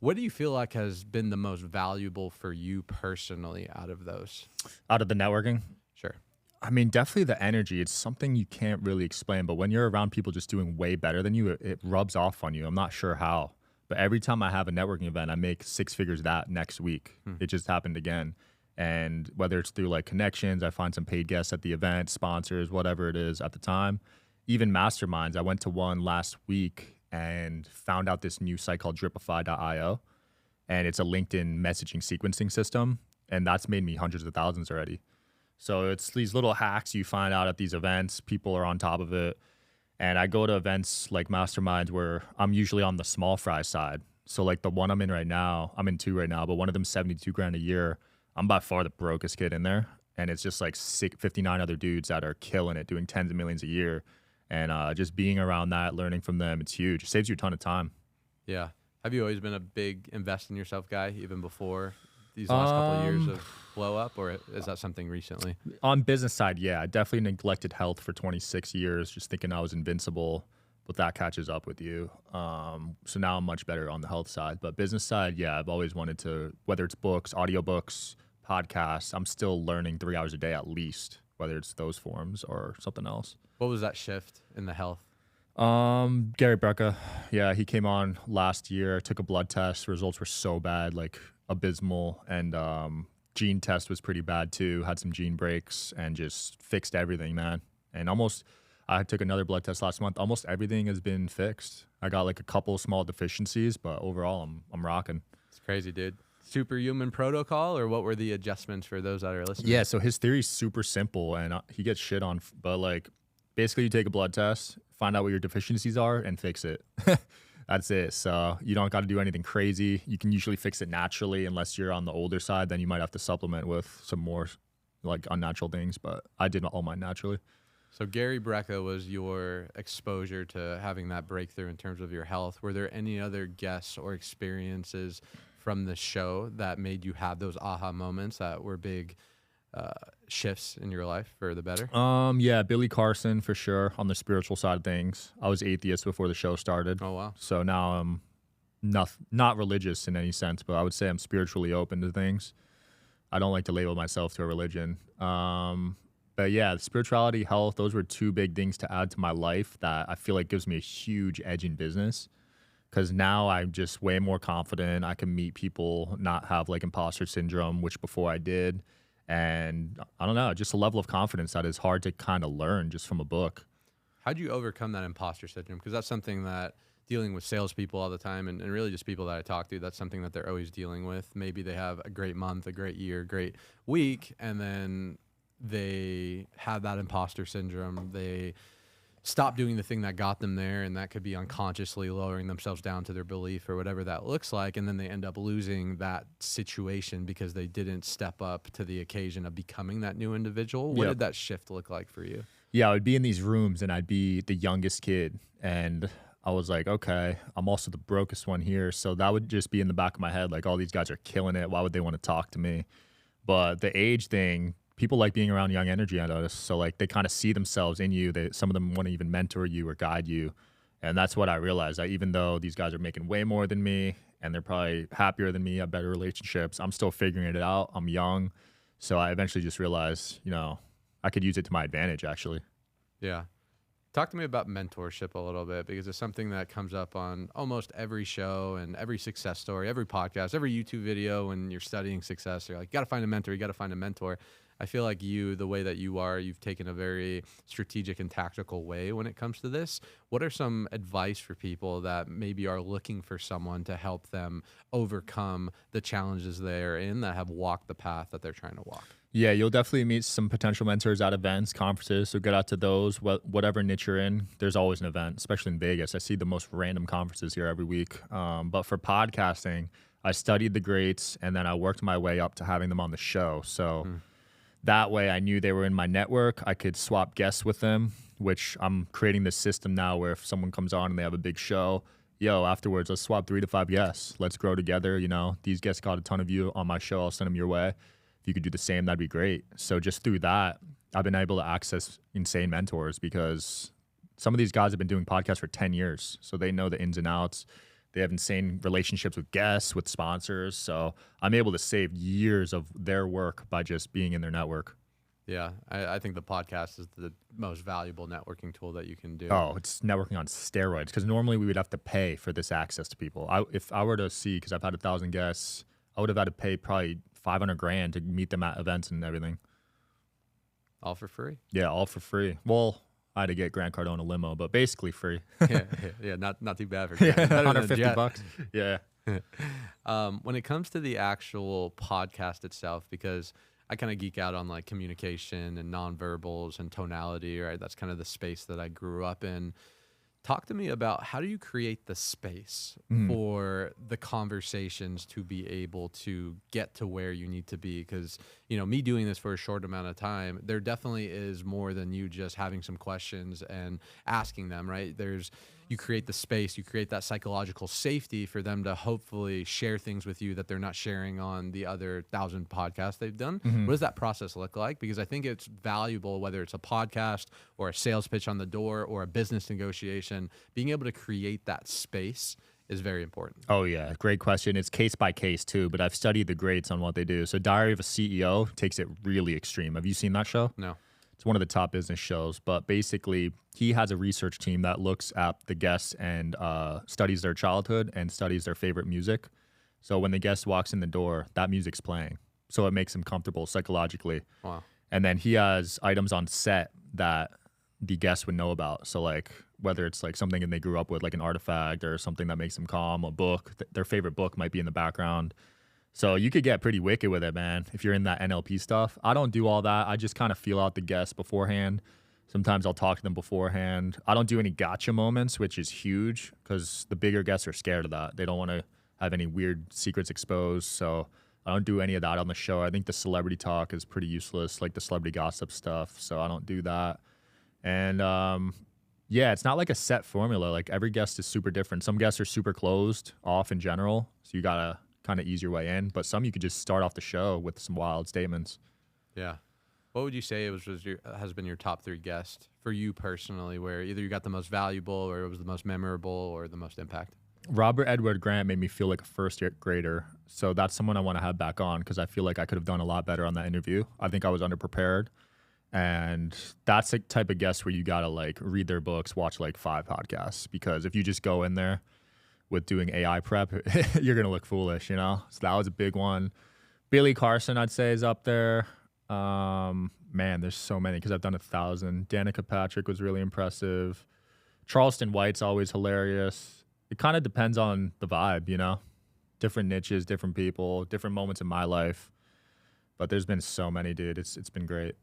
What do you feel like has been the most valuable for you personally out of those? Out of the networking? Sure. I mean, definitely the energy. It's something you can't really explain, but when you're around people just doing way better than you, it rubs off on you. I'm not sure how, but every time I have a networking event, I make 6 figures that next week. It just happened again. And whether it's through like connections, I find some paid guests at the event, sponsors, whatever it is at the time. Even masterminds. I went to one last week and found out this new site called dripify.io. And it's a LinkedIn messaging sequencing system. And that's made me hundreds of thousands already. So it's these little hacks you find out at these events. People are on top of it. And I go to events like masterminds where I'm usually on the small fry side. So like the one I'm in right now, I'm in 2 right now, but one of them 72 grand a year. I'm by far the brokest kid in there. And it's just like 59 other dudes that are killing it, doing tens of millions a year. And just being around that, learning from them, it's huge. It saves you a ton of time. Yeah. Have you always been a big invest in yourself guy, even before these last couple of years of blow up, or is that something recently? On business side, yeah. I definitely neglected health for 26 years, just thinking I was invincible, but that catches up with you. So now I'm much better on the health side. But business side, yeah, I've always wanted to, whether it's books, audiobooks, podcasts, I'm still learning 3 hours a day at least, whether it's those forms or something else. What was that shift in the health? Gary Brecka. Yeah, he came on last year, took a blood test. Results were so bad, like abysmal. And gene test was pretty bad too. Had some gene breaks and just fixed everything, man. And I took another blood test last month. Almost everything has been fixed. I got like a couple small deficiencies, but overall I'm rocking. It's crazy, dude. Superhuman protocol, or what were the adjustments for those that are listening? Yeah, so his theory is super simple, and he gets shit on, but like basically you take a blood test, find out what your deficiencies are, and fix it. That's it. So you don't got to do anything crazy. You can usually fix it naturally, unless you're on the older side. Then you might have to supplement with some more like unnatural things, but I did all mine naturally. So Gary Brecka was your exposure to having that breakthrough in terms of your health. Were there any other guests or experiences from the show that made you have those aha moments that were big shifts in your life for the better? Yeah, Billy Carson for sure on the spiritual side of things. I was atheist before the show started. Oh, wow. So now I'm not religious in any sense, but I would say I'm spiritually open to things. I don't like to label myself to a religion. But yeah, spirituality, health, those were 2 big things to add to my life that I feel like gives me a huge edge in business. Because now I'm just way more confident. I can meet people, not have like imposter syndrome, which before I did. And I don't know, just a level of confidence that is hard to kind of learn just from a book. How'd you overcome that imposter syndrome? Because that's something that dealing with salespeople all the time, and really just people that I talk to, that's something that they're always dealing with. Maybe they have a great month, a great year, great week, and then they have that imposter syndrome. They stop doing the thing that got them there, and that could be unconsciously lowering themselves down to their belief or whatever that looks like, and then they end up losing that situation because they didn't step up to the occasion of becoming that new individual. What did that shift look like for you? Yeah, I would be in these rooms and I'd be the youngest kid, and I was like, okay, I'm also the brokest one here. So that would just be in the back of my head, like, all these guys are killing it. Why would they want to talk to me? But the age thing, people like being around young energy, I noticed. So like they kind of see themselves in you. Some of them want to even mentor you or guide you. And that's what I realized. That even though these guys are making way more than me and they're probably happier than me, have better relationships, I'm still figuring it out. I'm young. So I eventually just realized, I could use it to my advantage, actually. Yeah. Talk to me about mentorship a little bit, because it's something that comes up on almost every show and every success story, every podcast, every YouTube video. When you're studying success, you're like, you got to find a mentor. You got to find a mentor. I feel like the way that you are, you've taken a very strategic and tactical way when it comes to this. What are some advice for people that maybe are looking for someone to help them overcome the challenges they're in that have walked the path that they're trying to walk? Yeah, you'll definitely meet some potential mentors at events, conferences. So get out to those. Whatever niche you're in, there's always an event, especially in Vegas. I see the most random conferences here every week. But for podcasting, I studied the greats and then I worked my way up to having them on the show. So that way I knew they were in my network. I could swap guests with them, which I'm creating this system now where if someone comes on and they have a big show, afterwards, let's swap 3 to 5 guests. Let's grow together. These guests got a ton of you on my show. I'll send them your way. If you could do the same, that'd be great. So just through that, I've been able to access insane mentors because some of these guys have been doing podcasts for 10 years. So they know the ins and outs. They have insane relationships with guests, with sponsors. So I'm able to save years of their work by just being in their network. Yeah, I think the podcast is the most valuable networking tool that you can do. Oh, it's networking on steroids because normally we would have to pay for this access to people. If I were to see, because I've had 1,000 guests, I would have had to pay probably $500,000 to meet them at events and everything. All for free? Yeah, all for free. Well, I had to get Grant Cardone a limo, but basically free. yeah, not too bad for Grant. $150. Yeah. When it comes to the actual podcast itself, because I kind of geek out on like communication and nonverbals and tonality, right? That's kind of the space that I grew up in. Talk to me about how do you create the space for the conversations to be able to get to where you need to be? Because, me doing this for a short amount of time, there definitely is more than you just having some questions and asking them, right? You create the space, you create that psychological safety for them to hopefully share things with you that they're not sharing on the other 1,000 podcasts they've done. What does that process look like? Because I think it's valuable, whether it's a podcast or a sales pitch on the door or a business negotiation, being able to create that space is very important. Oh, yeah. Great question. It's case by case, too, but I've studied the greats on what they do. So Diary of a CEO takes it really extreme. Have you seen that show? No. It's one of the top business shows, but basically he has a research team that looks at the guests and studies their childhood and studies their favorite music. So when the guest walks in the door, that music's playing. So it makes them comfortable psychologically. Wow. And then he has items on set that the guests would know about. So like whether it's like something that they grew up with, like an artifact or something that makes them calm, a book, their favorite book might be in the background. So you could get pretty wicked with it, man, if you're in that NLP stuff. I don't do all that. I just kind of feel out the guests beforehand. Sometimes I'll talk to them beforehand. I don't do any gotcha moments, which is huge because the bigger guests are scared of that. They don't want to have any weird secrets exposed. So I don't do any of that on the show. I think the celebrity talk is pretty useless, like the celebrity gossip stuff. So I don't do that. And it's not like a set formula. Like every guest is super different. Some guests are super closed off in general. So you got to kind of ease your way in, but some you could just start off the show with some wild statements. Yeah. What would you say has been your top 3 guests for you personally, where either you got the most valuable or it was the most memorable or the most impact? Robert Edward Grant made me feel like a first grader. So that's someone I want to have back on because I feel like I could have done a lot better on that interview. I think I was underprepared. And that's the type of guest where you got to like read their books, watch like 5 podcasts, because if you just go in there with doing AI prep, you're going to look foolish, So that was a big one. Billy Carson, I'd say, is up there. Man, there's so many because I've done 1,000. Danica Patrick was really impressive. Charleston White's always hilarious. It kind of depends on the vibe, Different niches, different people, different moments in my life. But there's been so many, dude. It's been great.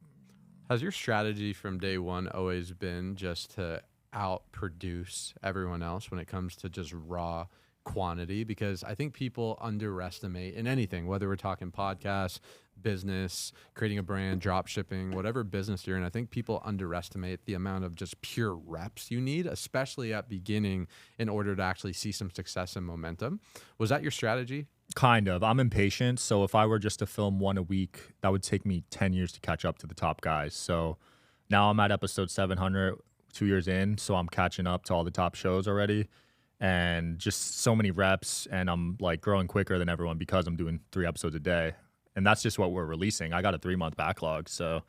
Has your strategy from day one always been just to outproduce everyone else when it comes to just raw quantity? Because I think people underestimate in anything, whether we're talking podcasts, business, creating a brand, drop shipping, whatever business you're in, I think people underestimate the amount of just pure reps you need, especially at beginning, in order to actually see some success and momentum. Was that your strategy? Kind of. I'm impatient. So if I were just to film 1 a week, that would take me 10 years to catch up to the top guys. So now I'm at episode 700, 2 years in. So I'm catching up to all the top shows already. And just so many reps. And I'm like growing quicker than everyone because I'm doing 3 episodes a day. And that's just what we're releasing. I got a 3-month backlog. So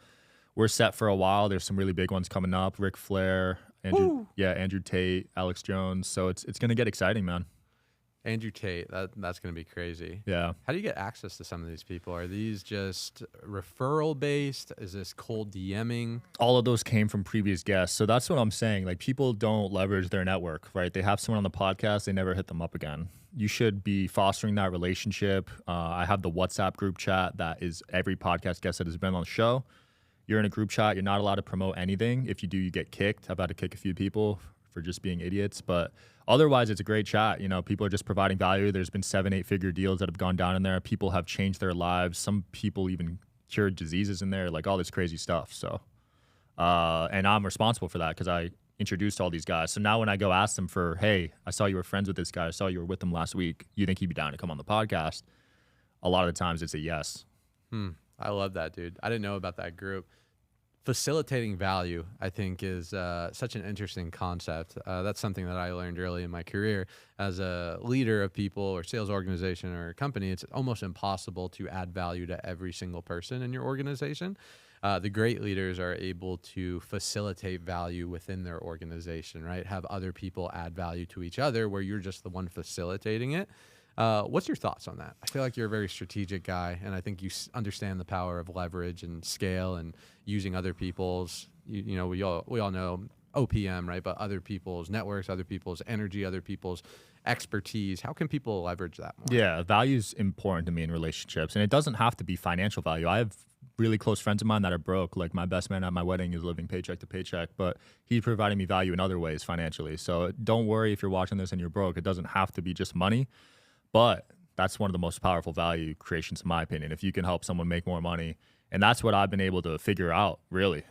we're set for a while. There's some really big ones coming up. Ric Flair, Andrew Tate, Alex Jones. So it's going to get exciting, man. Andrew Tate, that's going to be crazy. Yeah. How do you get access to some of these people? Are these just referral based? Is this cold DMing? All of those came from previous guests. So that's what I'm saying. Like, people don't leverage their network, right? They have someone on the podcast, they never hit them up again. You should be fostering that relationship. I have the WhatsApp group chat that is every podcast guest that has been on the show. You're in a group chat. You're not allowed to promote anything. If you do, you get kicked. I've had to kick a few people for just being idiots. But otherwise, it's a great chat. You know, people are just providing value. There's been 7-8 figure deals that have gone down in there. People have changed their lives. Some people even cured diseases in there, like all this crazy stuff. So, and I'm responsible for that because I introduced all these guys. So now when I go ask them for, hey, I saw you were friends with this guy. I saw you were with him last week. You think he'd be down to come on the podcast? A lot of the times it's a yes. I love that, dude. I didn't know about that group. Facilitating value, I think, is such an interesting concept. That's something that I learned early in my career. As a leader of people or sales organization or company, it's almost impossible to add value to every single person in your organization. The great leaders are able to facilitate value within their organization, right? Have other people add value to each other where you're just the one facilitating it. What's your thoughts on that? I feel like you're a very strategic guy, and I think you understand the power of leverage and scale and using other people's, you know, we all know OPM, right? But other people's networks, other people's energy, other people's expertise. How can people leverage that more? Yeah, value is important to me in relationships, and it doesn't have to be financial value. I have really close friends of mine that are broke. Like, my best man at my wedding is living paycheck to paycheck, but he's providing me value in other ways financially. So don't worry if you're watching this and you're broke. It doesn't have to be just money. But that's one of the most powerful value creations, in my opinion, if you can help someone make more money. And that's what I've been able to figure out, really.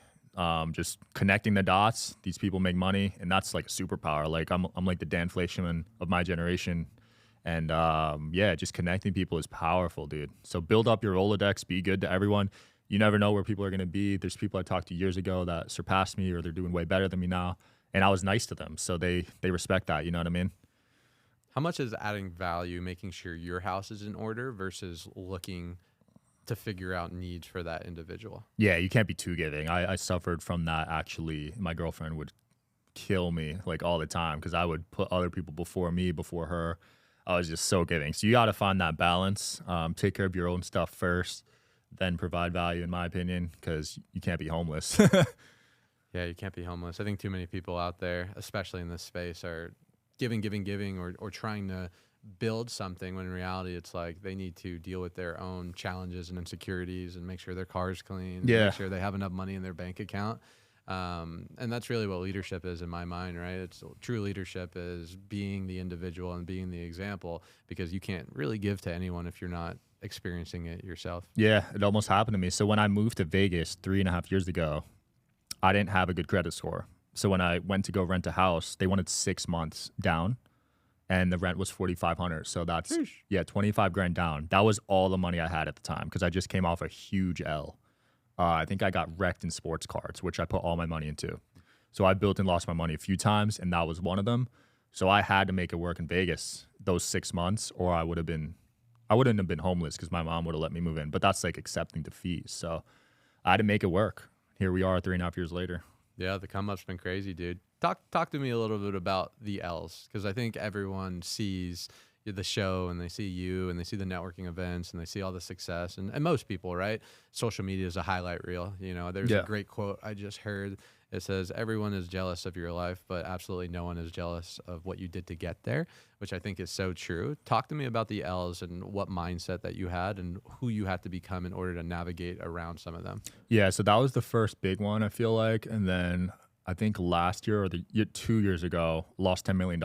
Just connecting the dots. These people make money, and that's like a superpower. Like, I'm like the Dan Fleischman of my generation. And yeah, just connecting people is powerful, dude. So build up your Rolodex. Be good to everyone. You never know where people are going to be. There's people I talked to years ago that surpassed me, or they're doing way better than me now. And I was nice to them. So they respect that. You know what I mean? How much is adding value, making sure your house is in order versus looking to figure out needs for that individual? Yeah, you can't be too giving. I suffered from that, actually. My girlfriend would kill me like all the time because I would put other people before me, before her. I was just so giving. So you got to find that balance. Take care of your own stuff first, then provide value, in my opinion, because you can't be homeless. Yeah, you can't be homeless. I think too many people out there, especially in this space, are giving, or trying to build something when in reality it's like they need to deal with their own challenges and insecurities and make sure their car's clean, make sure they have enough money in their bank account. And that's really what leadership is in my mind, right? It's true leadership is being the individual and being the example, because you can't really give to anyone if you're not experiencing it yourself. Yeah, it almost happened to me. So when I moved to Vegas 3.5 years ago, I didn't have a good credit score. So when I went to go rent a house, they wanted 6 months down, and the rent was $4,500. So that's, $25,000 down. That was all the money I had at the time because I just came off a huge L. I think I got wrecked in sports cards, which I put all my money into. So I built and lost my money a few times, and that was one of them. So I had to make it work in Vegas those 6 months, or I wouldn't have been homeless because my mom would have let me move in. But that's like accepting defeat. So I had to make it work. Here we are 3.5 years later. Yeah, the come up's been crazy, dude. Talk to me a little bit about the L's, because I think everyone sees the show and they see you and they see the networking events and they see all the success, and most people, right? Social media is a highlight reel. You know, there's a great quote I just heard. It says, everyone is jealous of your life, but absolutely no one is jealous of what you did to get there, which I think is so true. Talk to me about the L's and what mindset that you had and who you had to become in order to navigate around some of them. Yeah, so that was the first big one, I feel like. And then I think last year or 2 years ago, lost $10 million,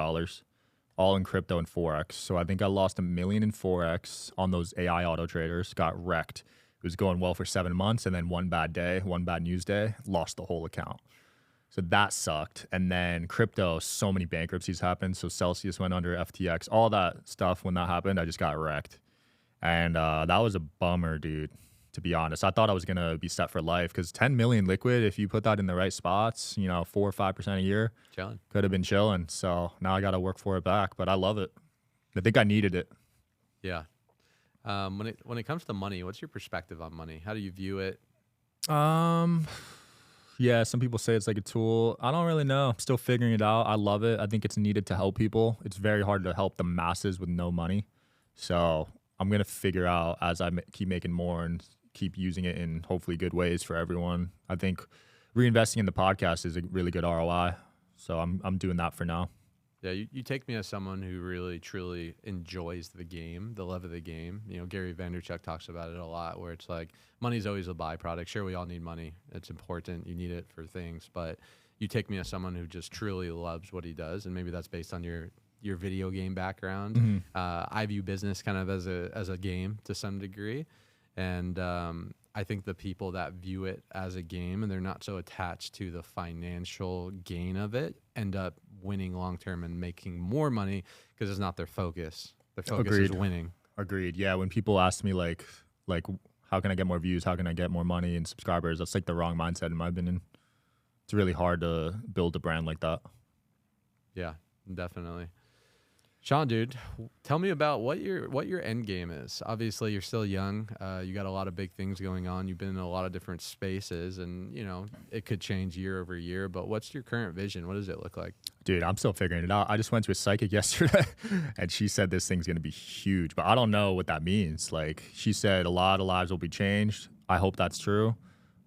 all in crypto and Forex. So I think I lost $1 million in Forex on those AI auto traders, got wrecked. It was going well for 7 months, and then one bad news day, lost the whole account. So that sucked. And then crypto, so many bankruptcies happened. So Celsius went under, FTX, all that stuff. When that happened, I just got wrecked. And that was a bummer, dude, to be honest. I thought I was going to be set for life because 10 million liquid, if you put that in the right spots, 4 or 5% a year, Chilling. Could have been chilling. So now I got to work for it back, but I love it. I think I needed it. Yeah. When it comes to money, what's your perspective on money? How do you view it? Yeah, some people say it's like a tool. I don't really know. I'm still figuring it out. I love it. I think it's needed to help people. It's very hard to help the masses with no money. So I'm going to figure out as I keep making more and keep using it in hopefully good ways for everyone. I think reinvesting in the podcast is a really good ROI. So I'm doing that for now. Yeah, you take me as someone who really, truly enjoys the game, the love of the game. You know, Gary Vaynerchuk talks about it a lot, where it's like money's always a byproduct. Sure, we all need money. It's important. You need it for things. But you take me as someone who just truly loves what he does, and maybe that's based on your video game background. Mm-hmm. I view business kind of as a game to some degree. And I think the people that view it as a game and they're not so attached to the financial gain of it end up winning long term and making more money because it's not their focus. Their focus is winning. Agreed. Yeah. When people ask me like how can I get more views? How can I get more money and subscribers? That's like the wrong mindset in my opinion. It's really hard to build a brand like that. Yeah, definitely. Sean, dude, tell me about what your end game is. Obviously, you're still young. You got a lot of big things going on. You've been in a lot of different spaces, and you know it could change year over year. But what's your current vision? What does it look like? Dude, I'm still figuring it out. I just went to a psychic yesterday, and she said this thing's gonna be huge, but I don't know what that means. Like she said, a lot of lives will be changed. I hope that's true.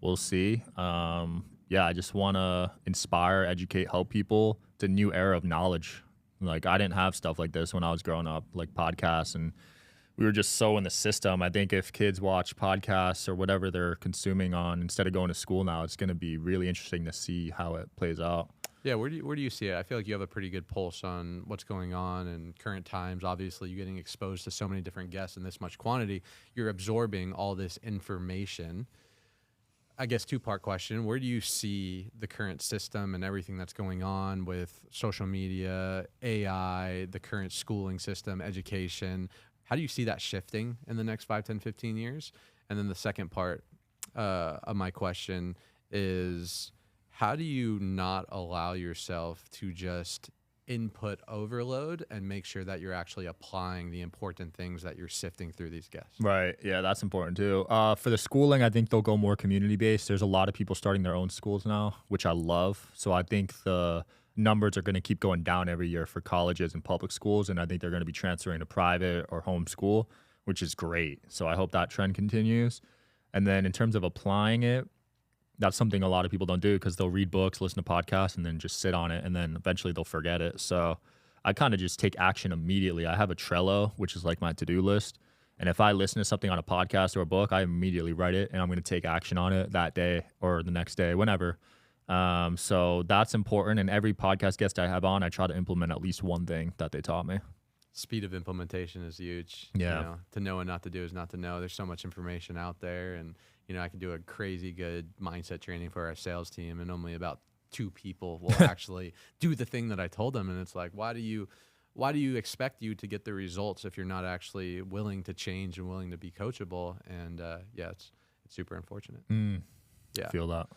We'll see. Yeah, I just want to inspire, educate, help people. It's a new era of knowledge. Like I didn't have stuff like this when I was growing up, like podcasts, and we were just so in the system. I think if kids watch podcasts or whatever they're consuming on instead of going to school now, it's going to be really interesting to see how it plays out. Yeah, where do you see it? I feel like you have a pretty good pulse on what's going on in current times. Obviously, you're getting exposed to so many different guests in this much quantity. You're absorbing all this information. I guess two-part question. Where do you see the current system and everything that's going on with social media, AI, the current schooling system, education? How do you see that shifting in the next 5, 10, 15 years? And then the second part of my question is, how do you not allow yourself to just input overload and make sure that you're actually applying the important things that you're sifting through these guests? Right. Yeah, that's important too. For the schooling, I think they'll go more community-based. There's a lot of people starting their own schools now, which I love. So I think the numbers are going to keep going down every year for colleges and public schools, and I think they're going to be transferring to private or homeschool, which is great. So I hope that trend continues. And then in terms of applying it, that's something a lot of people don't do because they'll read books, listen to podcasts, and then just sit on it, and then eventually they'll forget it. So I kind of just take action immediately. I have a Trello, which is like my to-do list. And if I listen to something on a podcast or a book, I immediately write it, and I'm going to take action on it that day or the next day, whenever. So that's important. And every podcast guest I have on, I try to implement at least one thing that they taught me. Speed of implementation is huge. Yeah. You know, to know and not to do is not to know. There's so much information out there, and you know, I can do a crazy good mindset training for our sales team, and only about 2 people will actually do the thing that I told them. And it's like, why do you expect you to get the results if you're not actually willing to change and willing to be coachable? And yeah, it's super unfortunate. Yeah, I feel that.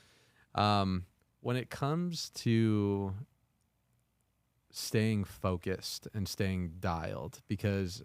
When it comes to staying focused and staying dialed, because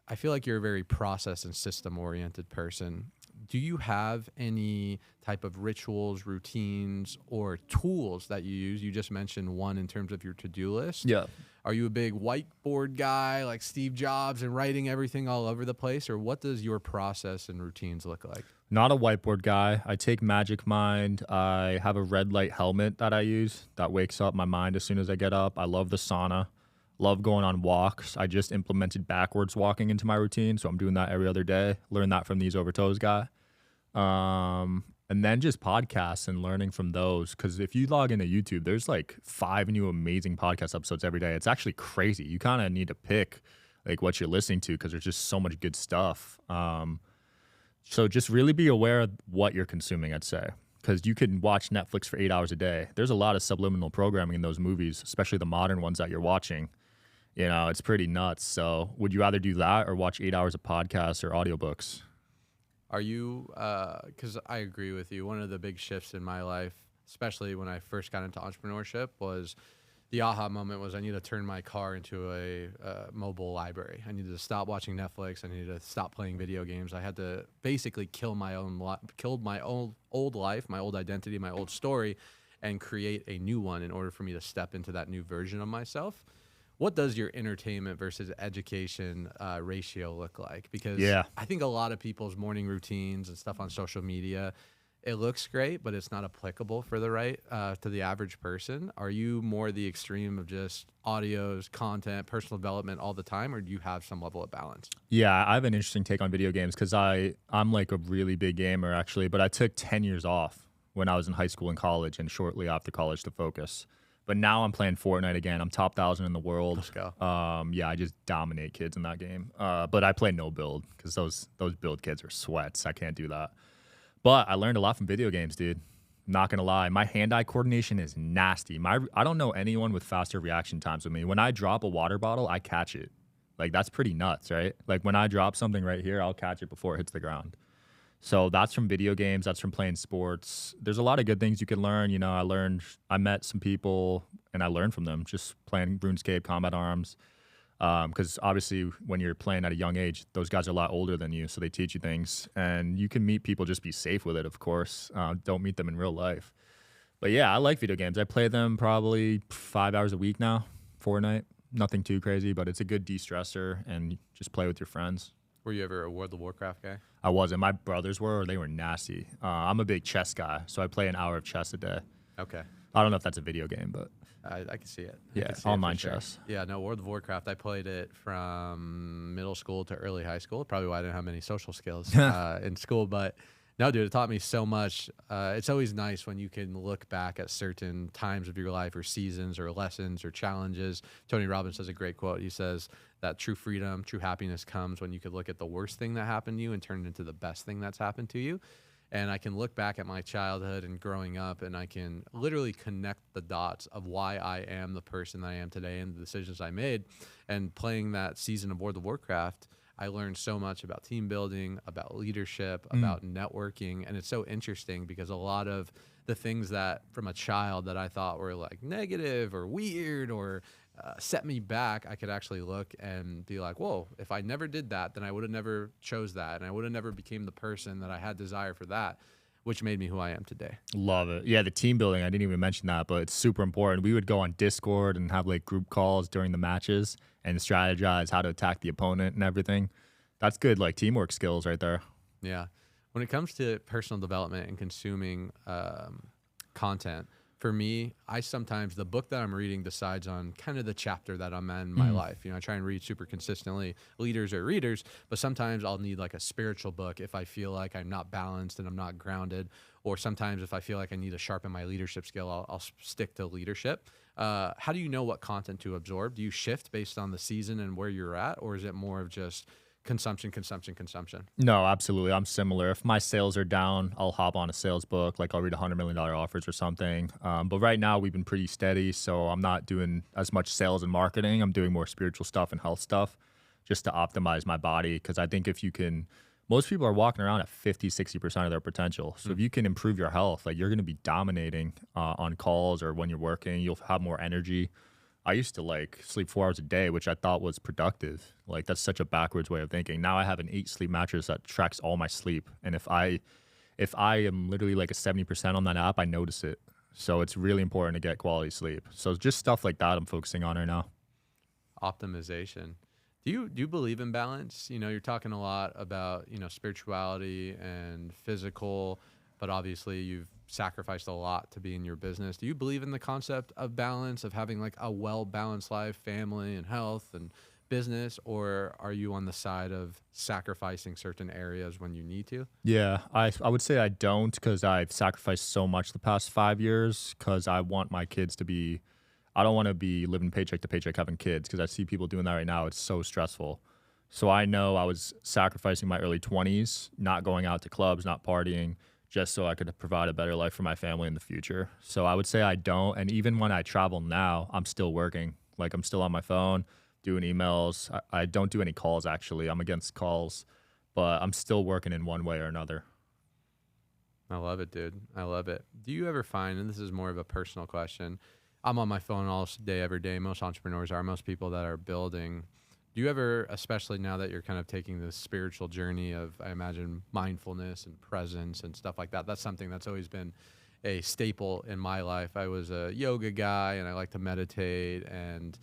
I feel like you're a very process and system oriented person. Do you have any type of rituals, routines, or tools that you use? You just mentioned one in terms of your to-do list. Yeah. Are you a big whiteboard guy like Steve Jobs and writing everything all over the place? Or what does your process and routines look like? Not a whiteboard guy. I take Magic Mind. I have a red light helmet that I use that wakes up my mind as soon as I get up. I love the sauna. Love going on walks. I just implemented backwards walking into my routine, so I'm doing that every other day. Learned that from the Ease Over Toes guy. And then just podcasts and learning from those. Because if you log into YouTube, there's like 5 new amazing podcast episodes every day. It's actually crazy. You kind of need to pick like what you're listening to because there's just so much good stuff. So just really be aware of what you're consuming, I'd say. Because you can watch Netflix for 8 hours a day. There's a lot of subliminal programming in those movies, especially the modern ones that you're watching. You know, it's pretty nuts. So would you rather do that or watch 8 hours of podcasts or audiobooks? Are you, because I agree with you, one of the big shifts in my life, especially when I first got into entrepreneurship, was the aha moment was I need to turn my car into a mobile library. I needed to stop watching Netflix. I needed to stop playing video games. I had to basically killed my old life, my old identity, my old story, and create a new one in order for me to step into that new version of myself. What does your entertainment versus education ratio look like? Because I think a lot of people's morning routines and stuff on social media, it looks great, but it's not applicable for to the average person. Are you more the extreme of just audios, content, personal development all the time, or do you have some level of balance? Yeah, I have an interesting take on video games because I'm like a really big gamer actually, but I took 10 years off when I was in high school and college and shortly after college to focus. But now I'm playing Fortnite again. I'm top 1,000 in the world. Let's go. I just dominate kids in that game. But I play no build because those build kids are sweats. I can't do that. But I learned a lot from video games, dude. Not gonna lie, my hand-eye coordination is nasty. I don't know anyone with faster reaction times than me. When I drop a water bottle, I catch it. Like, that's pretty nuts, right? Like, when I drop something right here, I'll catch it before it hits the ground. So that's from video games. That's from playing sports. There's a lot of good things you can learn. You know, I met some people and I learned from them just playing RuneScape, Combat Arms. Because obviously when you're playing at a young age, those guys are a lot older than you, so they teach you things. And you can meet people, just be safe with it, of course. Don't meet them in real life. But yeah, I like video games. I play them probably 5 hours a week now, Fortnite. Nothing too crazy, but it's a good de-stressor and just play with your friends. Were you ever a World of Warcraft guy? I wasn't. My brothers were, or they were nasty. I'm a big chess guy, so I play an hour of chess a day. Okay. I don't know if that's a video game, but I can see it. Yeah, online chess. Yeah, no, World of Warcraft, I played it from middle school to early high school. Probably why I didn't have many social skills in school. But no, dude, it taught me so much. It's always nice when you can look back at certain times of your life or seasons or lessons or challenges. Tony Robbins has a great quote. He says that true freedom, true happiness comes when you could look at the worst thing that happened to you and turn it into the best thing that's happened to you. And I can look back at my childhood and growing up, and I can literally connect the dots of why I am the person that I am today and the decisions I made. And playing that season of World of Warcraft, I learned so much about team building, about leadership, about networking. And it's so interesting because a lot of the things that from a child that I thought were like negative or weird or set me back, I could actually look and be like, whoa, if I never did that, then I would have never chose that. And I would have never became the person that I had desire for that, which made me who I am today. Love it. Yeah, the team building, I didn't even mention that, but it's super important. We would go on Discord and have like group calls during the matches and strategize how to attack the opponent and everything. That's good, like teamwork skills right there. Yeah. When it comes to personal development and consuming content, for me, the book that I'm reading decides on kind of the chapter that I'm in my life. You know, I try and read super consistently, leaders or readers, but sometimes I'll need like a spiritual book if I feel like I'm not balanced and I'm not grounded, or sometimes if I feel like I need to sharpen my leadership skill, I'll stick to leadership. How do you know what content to absorb? Do you shift based on the season and where you're at, or is it more of just consumption? No, absolutely. I'm similar. If my sales are down, I'll hop on a sales book. Like I'll read $100 million offers or something. But right now we've been pretty steady. So I'm not doing as much sales and marketing. I'm doing more spiritual stuff and health stuff just to optimize my body. Cause I think most people are walking around at 50, 60% of their potential. So if you can improve your health, like you're going to be dominating on calls or when you're working, you'll have more energy. I used to like sleep 4 hours a day, which I thought was productive. Like that's such a backwards way of thinking. Now I have an 8 sleep mattress that tracks all my sleep. And if I am literally like a 70% on that app, I notice it. So it's really important to get quality sleep. So just stuff like that I'm focusing on right now. Optimization. Do you believe in balance? You know, you're talking a lot about, you know, spirituality and physical, but obviously you've sacrificed a lot to be in your business. Do you believe in the concept of balance, of having like a well-balanced life, family and health and business, or are you on the side of sacrificing certain areas when you need to? Yeah, I would say I don't, because I've sacrificed so much the past 5 years because I want my kids to be, I don't want to be living paycheck to paycheck having kids, because I see people doing that right now. It's so stressful. So I know I was sacrificing my early 20s, not going out to clubs, not partying, just so I could provide a better life for my family in the future. So I would say I don't. And even when I travel now, I'm still working. Like I'm still on my phone, doing emails. I don't do any calls, actually. I'm against calls, but I'm still working in one way or another. I love it, dude. I love it. Do you ever find, and this is more of a personal question, I'm on my phone all day, every day. Most entrepreneurs are. Most people that are building. Do you ever, especially now that you're kind of taking this spiritual journey of, I imagine, mindfulness and presence and stuff like that? That's something that's always been a staple in my life. I was a yoga guy and I like to meditate, and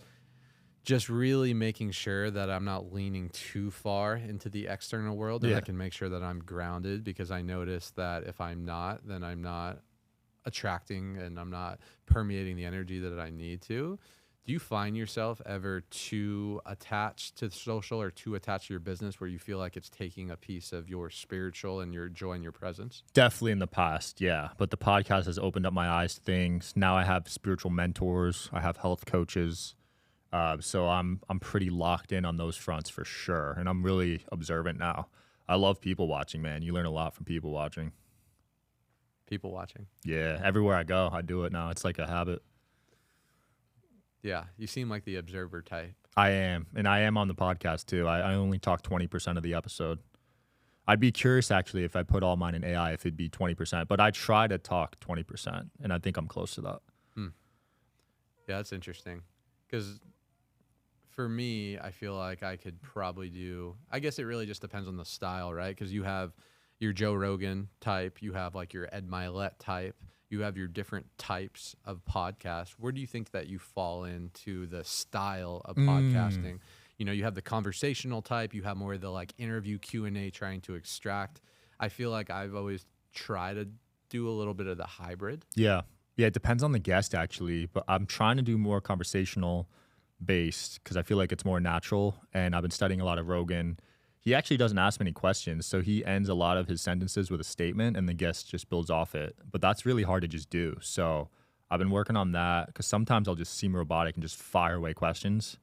just really making sure that I'm not leaning too far into the external world, and I can make sure that I'm grounded, because I notice that if I'm not, then I'm not attracting and I'm not permeating the energy that I need to. Do you find yourself ever too attached to social or too attached to your business where you feel like it's taking a piece of your spiritual and your joy and your presence? Definitely in the past, yeah. But the podcast has opened up my eyes to things. Now I have spiritual mentors. I have health coaches. So I'm pretty locked in on those fronts for sure. And I'm really observant now. I love people watching, man. You learn a lot from people watching. People watching. Yeah. Everywhere I go, I do it now. It's like a habit. Yeah, you seem like the observer type. I am. And I am on the podcast too. I only talk 20% of the episode. I'd be curious actually if I put all mine in AI if it'd be 20%. But I try to talk 20%. And I think I'm close to that. Yeah, that's interesting. Because for me, I feel like I could probably do, I guess it really just depends on the style, right? Because you have your Joe Rogan type, you have like your Ed Milet type, you have your different types of podcasts. Where do you think that you fall into the style of podcasting? You know, you have the conversational type, you have more of the like interview Q&A trying to extract. I feel like I've always tried to do a little bit of the hybrid. Yeah. Yeah, it depends on the guest actually, but I'm trying to do more conversational based because I feel like it's more natural, and I've been studying a lot of Rogan. He actually doesn't ask many questions, so he ends a lot of his sentences with a statement and the guest just builds off it. But that's really hard to just do. So I've been working on that because sometimes I'll just seem robotic and just fire away questions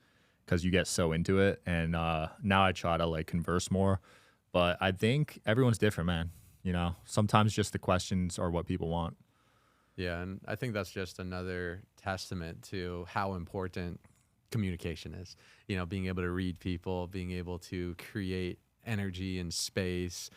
because you get so into it. And now I try to like converse more. But I think everyone's different, man. You know, sometimes just the questions are what people want. Yeah, and I think that's just another testament to how important communication is. You know, being able to read people, being able to create energy and space,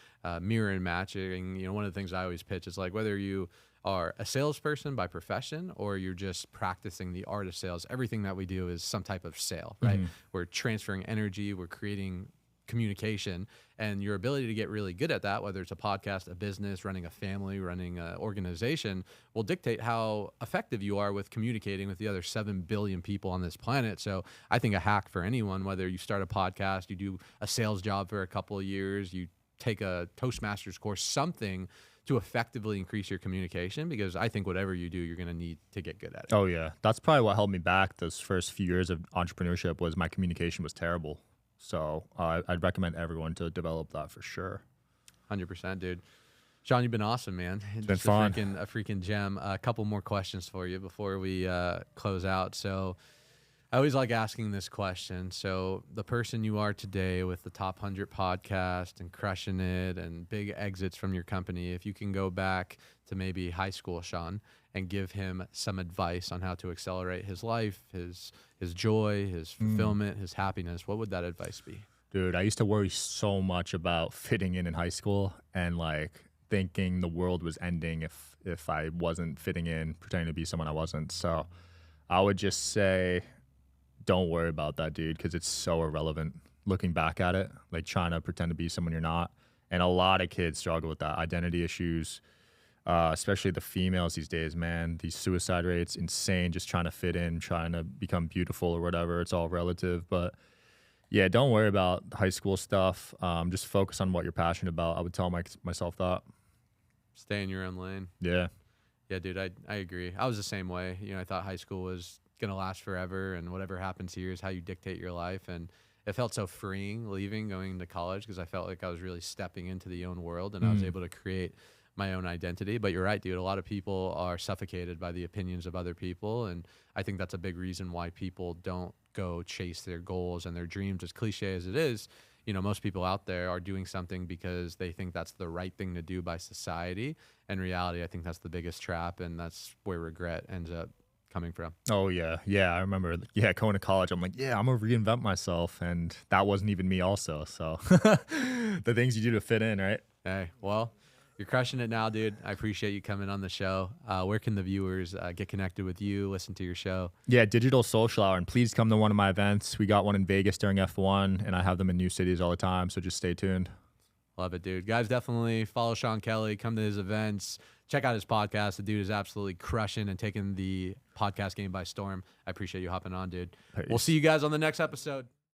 mirror and matching. You know, one of the things I always pitch is like whether you are a salesperson by profession or you're just practicing the art of sales, everything that we do is some type of sale, right? We're transferring energy, we're creating communication, and your ability to get really good at that, whether it's a podcast, a business, running a family, running an organization, will dictate how effective you are with communicating with the other 7 billion people on this planet. So I think a hack for anyone, whether you start a podcast, you do a sales job for a couple of years, you take a Toastmasters course, something to effectively increase your communication, because I think whatever you do, you're going to need to get good at it. Oh yeah. That's probably what held me back those first few years of entrepreneurship was my communication was terrible. So I'd recommend everyone to develop that for sure. 100%, dude. Sean, you've been awesome, man. It's been fun. A freaking gem. A couple more questions for you before we close out. So I always like asking this question. So the person you are today with the top 100 podcast and crushing it and big exits from your company, if you can go back to maybe high school, Sean, and give him some advice on how to accelerate his life, his joy, his fulfillment, his happiness, what would that advice be? Dude, I used to worry so much about fitting in high school and like thinking the world was ending if I wasn't fitting in, pretending to be someone I wasn't. So I would just say, don't worry about that, dude, because it's so irrelevant looking back at it, like trying to pretend to be someone you're not. And a lot of kids struggle with that, identity issues, especially the females these days, man. These suicide rates, insane, just trying to fit in, trying to become beautiful or whatever. It's all relative. But yeah, don't worry about high school stuff. Just focus on what you're passionate about. I would tell myself that. Stay in your own lane. Yeah. Yeah, dude, I agree. I was the same way. You know, I thought high school was going to last forever, and whatever happens here is how you dictate your life. And it felt so freeing leaving, going to college, because I felt like I was really stepping into the own world, and I was able to create my own identity. But you're right, dude. A lot of people are suffocated by the opinions of other people. And I think that's a big reason why people don't go chase their goals and their dreams. As cliche as it is, you know, most people out there are doing something because they think that's the right thing to do by society. In reality, I think that's the biggest trap, and that's where regret ends up coming from. Oh yeah. Yeah. I remember, going to college, I'm like, yeah, I'm gonna reinvent myself. And that wasn't even me also. So the things you do to fit in, right? Hey, well, You're crushing it now, dude. I appreciate you coming on the show. Where can the viewers get connected with you, listen to your show? Yeah, Digital Social Hour. And please come to one of my events. We got one in Vegas during F1, and I have them in new cities all the time. So just stay tuned. Love it, dude. Guys, definitely follow Sean Kelly. Come to his events. Check out his podcast. The dude is absolutely crushing and taking the podcast game by storm. I appreciate you hopping on, dude. Peace. We'll see you guys on the next episode.